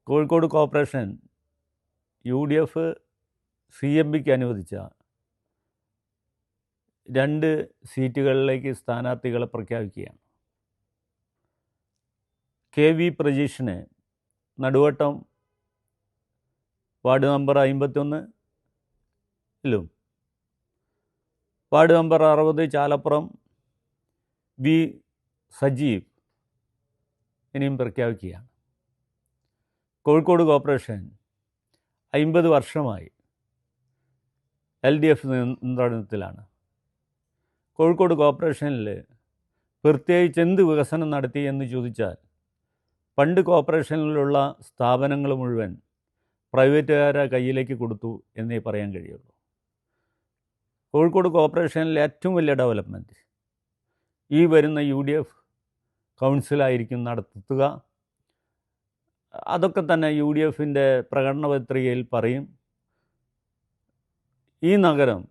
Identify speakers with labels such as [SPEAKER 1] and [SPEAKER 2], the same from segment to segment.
[SPEAKER 1] Kozhikode corporation UDF CMBക്ക് അനുവദിച്ച 2 സീറ്റുകളിലേക്ക് സ്ഥാനാർത്ഥികളെ പ്രഖ്യാപിക്കുകയാണ്. KV പ്രജീഷിന് നടുവട്ടം വാർഡ് നമ്പർ 51-ലും ward number 60 Chalappuram V Sajeev ഇനിയും പ്രഖ്യാപിക്കുകയാണ്. കോഴിക്കോട് കോർപ്പറേഷൻ 50 വർഷമായി LDF നിയന്ത്രണത്തിലാണ്. കോഴിക്കോട് കോർപ്പറേഷനിൽ പ്രത്യേകിച്ച് എന്ത് വികസനം നടത്തി എന്ന് ചോദിച്ചാൽ പണ്ട് കോർപ്പറേഷനിലുള്ള സ്ഥാപനങ്ങൾ മുഴുവൻ പ്രൈവറ്റുകാരുടെ കയ്യിലേക്ക് കൊടുത്തു എന്നേ പറയാൻ കഴിയുള്ളൂ. കോഴിക്കോട് കോർപ്പറേഷനിലെ ഏറ്റവും വലിയ ഡെവലപ്മെൻറ്റ് ഈ വരുന്ന UDF കൗൺസിലായിരിക്കും നടത്തുക. അതൊക്കെ തന്നെ UDFൻ്റെ പ്രകടന പത്രികയിൽ പറയും. ഈ നഗരം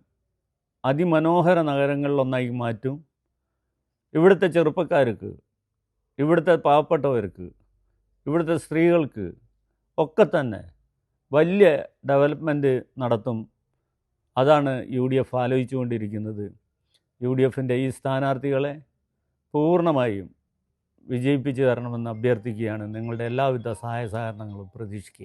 [SPEAKER 1] അതിമനോഹര നഗരങ്ങളിലൊന്നായി മാറ്റും. ഇവിടുത്തെ ചെറുപ്പക്കാർക്ക്, ഇവിടുത്തെ പാവപ്പെട്ടവർക്ക്, ഇവിടുത്തെ സ്ത്രീകൾക്ക് ഒക്കെ തന്നെ വലിയ ഡെവലപ്മെൻറ്റ് നടത്തും. അതാണ് UDF ആലോചിച്ചുകൊണ്ടിരിക്കുന്നത്. UDFൻ്റെ ഈ സ്ഥാനാർത്ഥികളെ പൂർണ്ണമായും വിജയിപ്പിച്ചു തരണമെന്ന് അഭ്യർത്ഥിക്കുകയാണ്. നിങ്ങളുടെ എല്ലാവിധ സഹായ സഹകരണങ്ങളും പ്രതീക്ഷിക്കുക.